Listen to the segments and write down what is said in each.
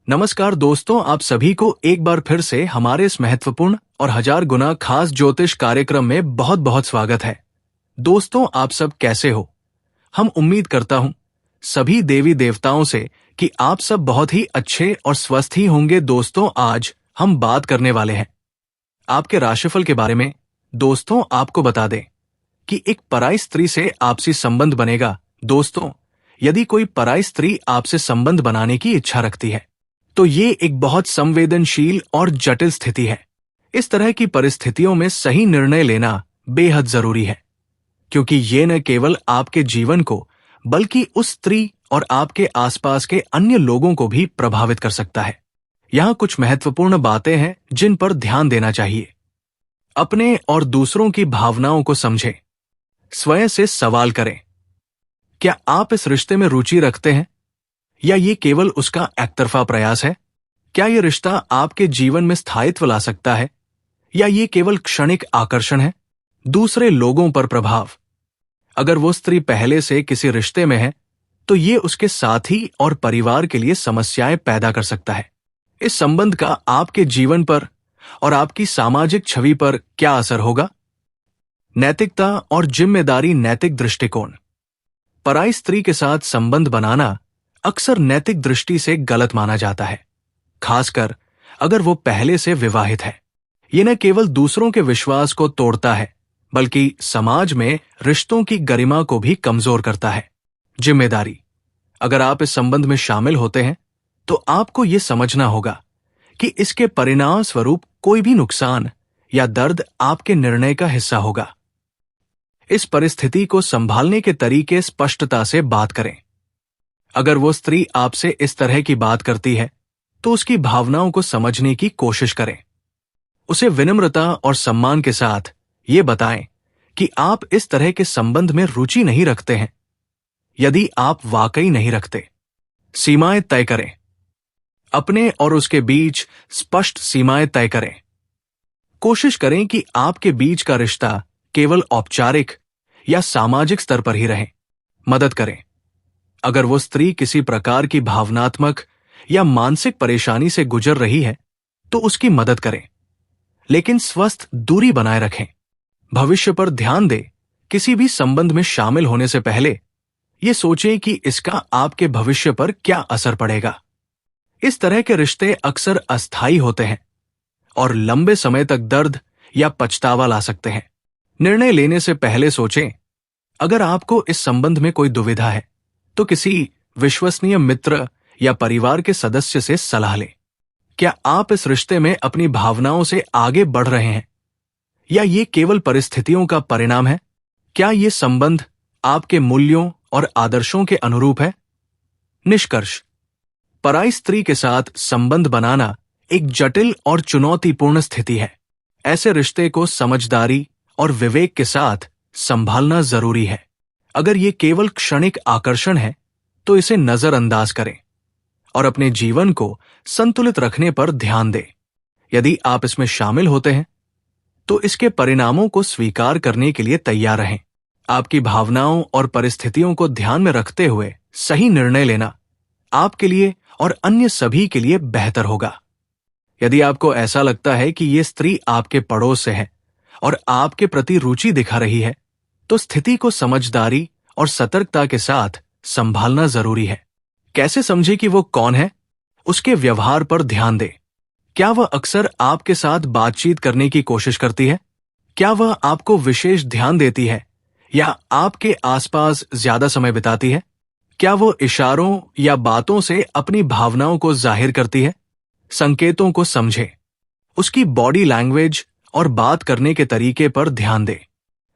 नमस्कार दोस्तों, आप सभी को एक बार फिर से हमारे इस महत्वपूर्ण और 1000 गुना खास ज्योतिष कार्यक्रम में बहुत बहुत स्वागत है। दोस्तों, आप सब कैसे हो? हम उम्मीद करता हूं सभी देवी देवताओं से कि आप सब बहुत ही अच्छे और स्वस्थ ही होंगे। दोस्तों, आज हम बात करने वाले हैं आपके राशिफल के बारे में। दोस्तों, आपको बता दें कि एक पराई स्त्री से आपसी संबंध बनेगा। दोस्तों, यदि कोई पराई स्त्री आपसे संबंध बनाने की इच्छा रखती है तो ये एक बहुत संवेदनशील और जटिल स्थिति है। इस तरह की परिस्थितियों में सही निर्णय लेना बेहद जरूरी है, क्योंकि ये न केवल आपके जीवन को बल्कि उस स्त्री और आपके आसपास के अन्य लोगों को भी प्रभावित कर सकता है। यहाँ कुछ महत्वपूर्ण बातें हैं जिन पर ध्यान देना चाहिए। अपने और दूसरों की भावनाओं को समझें। स्वयं से सवाल करें, क्या आप इस रिश्ते में रुचि रखते हैं या ये केवल उसका एकतरफा प्रयास है? क्या ये रिश्ता आपके जीवन में स्थायित्व ला सकता है या ये केवल क्षणिक आकर्षण है? दूसरे लोगों पर प्रभाव। अगर वो स्त्री पहले से किसी रिश्ते में है तो ये उसके साथी और परिवार के लिए समस्याएं पैदा कर सकता है। इस संबंध का आपके जीवन पर और आपकी सामाजिक छवि पर क्या असर होगा? नैतिकता और जिम्मेदारी। नैतिक दृष्टिकोण। पराई स्त्री के साथ संबंध बनाना अक्सर नैतिक दृष्टि से गलत माना जाता है, खासकर अगर वो पहले से विवाहित है। ये न केवल दूसरों के विश्वास को तोड़ता है बल्कि समाज में रिश्तों की गरिमा को भी कमजोर करता है। जिम्मेदारी। अगर आप इस संबंध में शामिल होते हैं तो आपको ये समझना होगा कि इसके परिणाम स्वरूप कोई भी नुकसान या दर्द आपके निर्णय का हिस्सा होगा। इस परिस्थिति को संभालने के तरीके स्पष्टता से बात करें। अगर वो स्त्री आपसे इस तरह की बात करती है तो उसकी भावनाओं को समझने की कोशिश करें। उसे विनम्रता और सम्मान के साथ ये बताएं कि आप इस तरह के संबंध में रुचि नहीं रखते हैं। यदि आप वाकई नहीं रखते, सीमाएं तय करें। अपने और उसके बीच स्पष्ट सीमाएं तय करें। कोशिश करें कि आपके बीच का रिश्ता केवल औपचारिक या सामाजिक स्तर पर ही रहे। मदद करें। अगर वो स्त्री किसी प्रकार की भावनात्मक या मानसिक परेशानी से गुजर रही है तो उसकी मदद करें, लेकिन स्वस्थ दूरी बनाए रखें। भविष्य पर ध्यान दें। किसी भी संबंध में शामिल होने से पहले ये सोचें कि इसका आपके भविष्य पर क्या असर पड़ेगा। इस तरह के रिश्ते अक्सर अस्थायी होते हैं और लंबे समय तक दर्द या पछतावा ला सकते हैं। निर्णय लेने से पहले सोचें। अगर आपको इस संबंध में कोई दुविधा है तो किसी विश्वसनीय मित्र या परिवार के सदस्य से सलाह लें। क्या आप इस रिश्ते में अपनी भावनाओं से आगे बढ़ रहे हैं या ये केवल परिस्थितियों का परिणाम है? क्या ये संबंध आपके मूल्यों और आदर्शों के अनुरूप है? निष्कर्ष। पराई स्त्री के साथ संबंध बनाना एक जटिल और चुनौतीपूर्ण स्थिति है। ऐसे रिश्ते को समझदारी और विवेक के साथ संभालना जरूरी है। अगर ये केवल क्षणिक आकर्षण है तो इसे नजरअंदाज करें और अपने जीवन को संतुलित रखने पर ध्यान दें। यदि आप इसमें शामिल होते हैं तो इसके परिणामों को स्वीकार करने के लिए तैयार रहें। आपकी भावनाओं और परिस्थितियों को ध्यान में रखते हुए सही निर्णय लेना आपके लिए और अन्य सभी के लिए बेहतर होगा। यदि आपको ऐसा लगता है कि ये स्त्री आपके पड़ोस से है और आपके प्रति रुचि दिखा रही है तो स्थिति को समझदारी और सतर्कता के साथ संभालना जरूरी है। कैसे समझे कि वो कौन है? उसके व्यवहार पर ध्यान दें। क्या वह अक्सर आपके साथ बातचीत करने की कोशिश करती है? क्या वह आपको विशेष ध्यान देती है या आपके आसपास ज्यादा समय बिताती है? क्या वो इशारों या बातों से अपनी भावनाओं को जाहिर करती है? संकेतों को समझें। उसकी बॉडी लैंग्वेज और बात करने के तरीके पर ध्यान दें।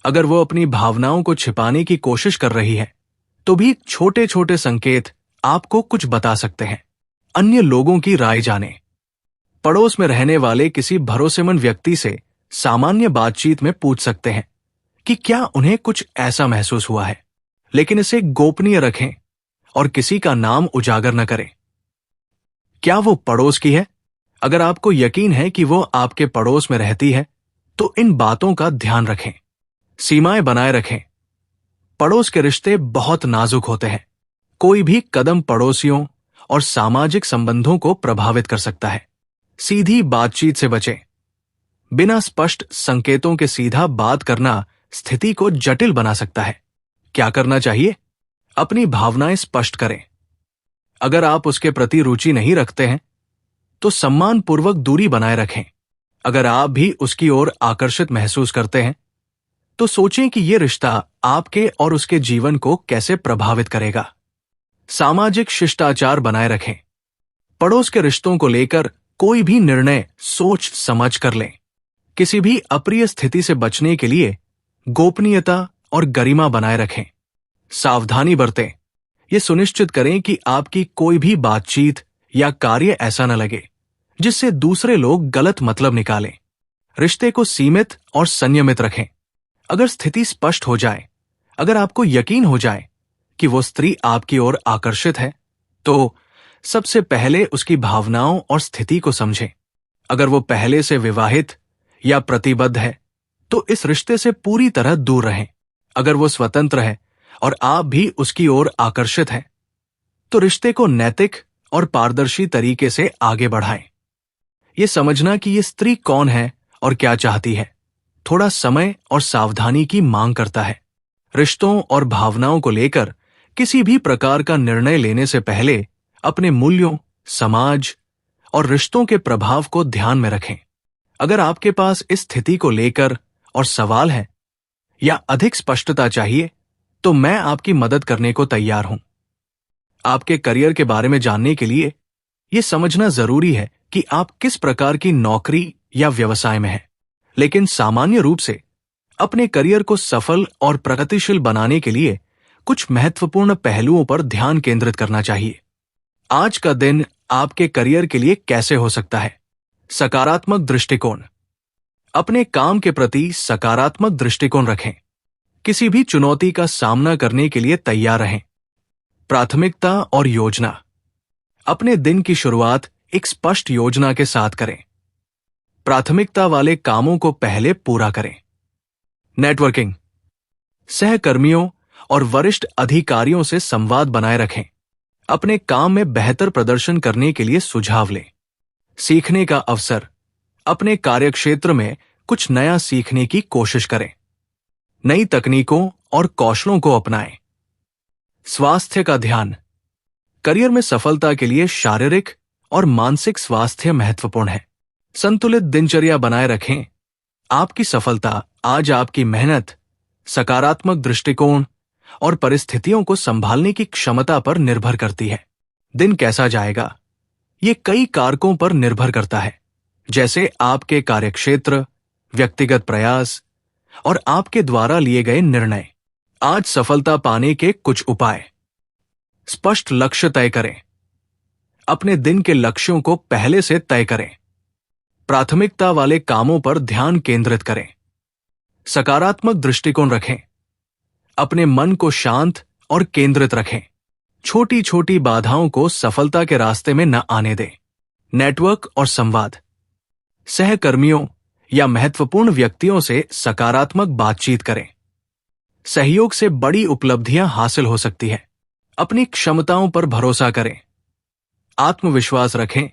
अगर वो अपनी भावनाओं को छिपाने की कोशिश कर रही है तो भी छोटे छोटे संकेत आपको कुछ बता सकते हैं। अन्य लोगों की राय जानें। पड़ोस में रहने वाले किसी भरोसेमंद व्यक्ति से सामान्य बातचीत में पूछ सकते हैं कि क्या उन्हें कुछ ऐसा महसूस हुआ है, लेकिन इसे गोपनीय रखें और किसी का नाम उजागर न करें। क्या वो पड़ोस की है? अगर आपको यकीन है कि वो आपके पड़ोस में रहती है तो इन बातों का ध्यान रखें। सीमाएं बनाए रखें। पड़ोस के रिश्ते बहुत नाजुक होते हैं। कोई भी कदम पड़ोसियों और सामाजिक संबंधों को प्रभावित कर सकता है। सीधी बातचीत से बचें। बिना स्पष्ट संकेतों के सीधा बात करना स्थिति को जटिल बना सकता है। क्या करना चाहिए? अपनी भावनाएं स्पष्ट करें। अगर आप उसके प्रति रुचि नहीं रखते हैं, तो सम्मानपूर्वक दूरी बनाए रखें। अगर आप भी उसकी ओर आकर्षित महसूस करते हैं, तो सोचें कि यह रिश्ता आपके और उसके जीवन को कैसे प्रभावित करेगा। सामाजिक शिष्टाचार बनाए रखें। पड़ोस के रिश्तों को लेकर कोई भी निर्णय सोच समझ कर लें। किसी भी अप्रिय स्थिति से बचने के लिए गोपनीयता और गरिमा बनाए रखें। सावधानी बरतें। ये सुनिश्चित करें कि आपकी कोई भी बातचीत या कार्य ऐसा न लगे जिससे दूसरे लोग गलत मतलब निकालें। रिश्ते को सीमित और संयमित रखें। अगर स्थिति स्पष्ट हो जाए, अगर आपको यकीन हो जाए कि वो स्त्री आपकी ओर आकर्षित है, तो सबसे पहले उसकी भावनाओं और स्थिति को समझें। अगर वो पहले से विवाहित या प्रतिबद्ध है, तो इस रिश्ते से पूरी तरह दूर रहें। अगर वो स्वतंत्र है और आप भी उसकी ओर आकर्षित हैं, तो रिश्ते को नैतिक और पारदर्शी तरीके से आगे बढ़ाएं। ये समझना कि ये स्त्री कौन है और क्या चाहती है, थोड़ा समय और सावधानी की मांग करता है। रिश्तों और भावनाओं को लेकर किसी भी प्रकार का निर्णय लेने से पहले अपने मूल्यों, समाज और रिश्तों के प्रभाव को ध्यान में रखें। अगर आपके पास इस स्थिति को लेकर और सवाल है या अधिक स्पष्टता चाहिए, तो मैं आपकी मदद करने को तैयार हूं। आपके करियर के बारे में जानने के लिए यह समझना जरूरी है कि आप किस प्रकार की नौकरी या व्यवसाय में हैं, लेकिन सामान्य रूप से अपने करियर को सफल और प्रगतिशील बनाने के लिए कुछ महत्वपूर्ण पहलुओं पर ध्यान केंद्रित करना चाहिए। आज का दिन आपके करियर के लिए कैसे हो सकता है? सकारात्मक दृष्टिकोण। अपने काम के प्रति सकारात्मक दृष्टिकोण रखें। किसी भी चुनौती का सामना करने के लिए तैयार रहें। प्राथमिकता और योजना। अपने दिन की शुरुआत एक स्पष्ट योजना के साथ करें। प्राथमिकता वाले कामों को पहले पूरा करें। नेटवर्किंग। सहकर्मियों और वरिष्ठ अधिकारियों से संवाद बनाए रखें। अपने काम में बेहतर प्रदर्शन करने के लिए सुझाव लें। सीखने का अवसर। अपने कार्यक्षेत्र में कुछ नया सीखने की कोशिश करें। नई तकनीकों और कौशलों को अपनाएं। स्वास्थ्य का ध्यान। करियर में सफलता के लिए शारीरिक और मानसिक स्वास्थ्य महत्वपूर्ण है। संतुलित दिनचर्या बनाए रखें। आपकी सफलता आज आपकी मेहनत, सकारात्मक दृष्टिकोण और परिस्थितियों को संभालने की क्षमता पर निर्भर करती है। दिन कैसा जाएगा, ये कई कारकों पर निर्भर करता है, जैसे आपके कार्यक्षेत्र, व्यक्तिगत प्रयास और आपके द्वारा लिए गए निर्णय। आज सफलता पाने के कुछ उपाय। स्पष्ट लक्ष्य तय करें। अपने दिन के लक्ष्यों को पहले से तय करें। प्राथमिकता वाले कामों पर ध्यान केंद्रित करें। सकारात्मक दृष्टिकोण रखें। अपने मन को शांत और केंद्रित रखें। छोटी छोटी बाधाओं को सफलता के रास्ते में न आने दें। नेटवर्क और संवाद। सहकर्मियों या महत्वपूर्ण व्यक्तियों से सकारात्मक बातचीत करें। सहयोग से बड़ी उपलब्धियां हासिल हो सकती है। अपनी क्षमताओं पर भरोसा करें। आत्मविश्वास रखें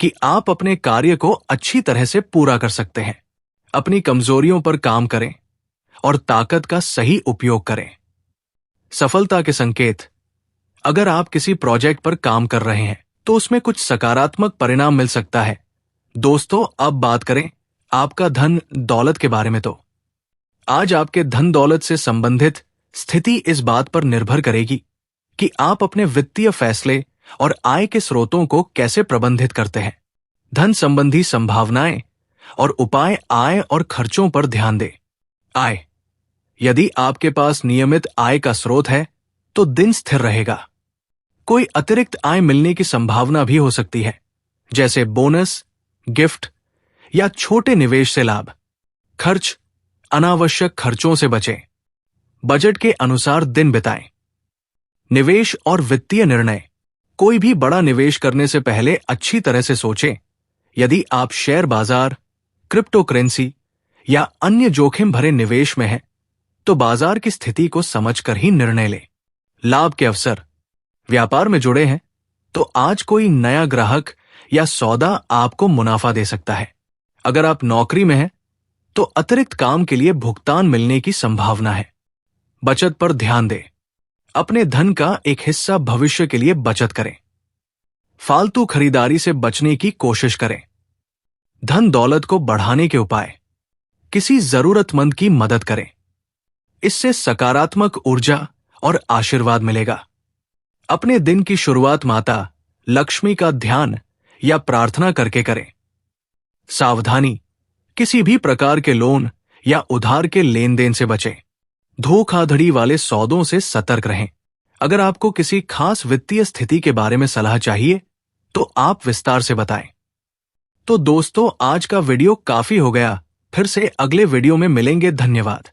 कि आप अपने कार्य को अच्छी तरह से पूरा कर सकते हैं। अपनी कमजोरियों पर काम करें और ताकत का सही उपयोग करें। सफलता के संकेत। अगर आप किसी प्रोजेक्ट पर काम कर रहे हैं, तो उसमें कुछ सकारात्मक परिणाम मिल सकता है। दोस्तों, अब बात करें आपका धन दौलत के बारे में। तो आज आपके धन दौलत से संबंधित स्थिति इस बात पर निर्भर करेगी कि आप अपने वित्तीय फैसले और आय के स्रोतों को कैसे प्रबंधित करते हैं। धन संबंधी संभावनाएं और उपाय आय और खर्चों पर ध्यान दें। आय। यदि आपके पास नियमित आय का स्रोत है, तो दिन स्थिर रहेगा। कोई अतिरिक्त आय मिलने की संभावना भी हो सकती है, जैसे बोनस, गिफ्ट या छोटे निवेश से लाभ। खर्च। अनावश्यक खर्चों से बचें। बजट के अनुसार दिन बिताएं। निवेश और वित्तीय निर्णय। कोई भी बड़ा निवेश करने से पहले अच्छी तरह से सोचें। यदि आप शेयर बाजार, क्रिप्टो करेंसी या अन्य जोखिम भरे निवेश में हैं, तो बाजार की स्थिति को समझकर ही निर्णय लें। लाभ के अवसर। व्यापार में जुड़े हैं तो आज कोई नया ग्राहक या सौदा आपको मुनाफा दे सकता है। अगर आप नौकरी में हैं, तो अतिरिक्त काम के लिए भुगतान मिलने की संभावना है। बचत पर ध्यान दें। अपने धन का एक हिस्सा भविष्य के लिए बचत करें। फालतू खरीदारी से बचने की कोशिश करें। धन दौलत को बढ़ाने के उपाय। किसी जरूरतमंद की मदद करें। इससे सकारात्मक ऊर्जा और आशीर्वाद मिलेगा। अपने दिन की शुरुआत माता लक्ष्मी का ध्यान या प्रार्थना करके करें। सावधानी, किसी भी प्रकार के लोन या उधार के लेन देन से बचें। धोखाधड़ी वाले सौदों से सतर्क रहें। अगर आपको किसी खास वित्तीय स्थिति के बारे में सलाह चाहिए, तो आप विस्तार से बताएं। तो दोस्तों, आज का वीडियो काफी हो गया। फिर से अगले वीडियो में मिलेंगे। धन्यवाद।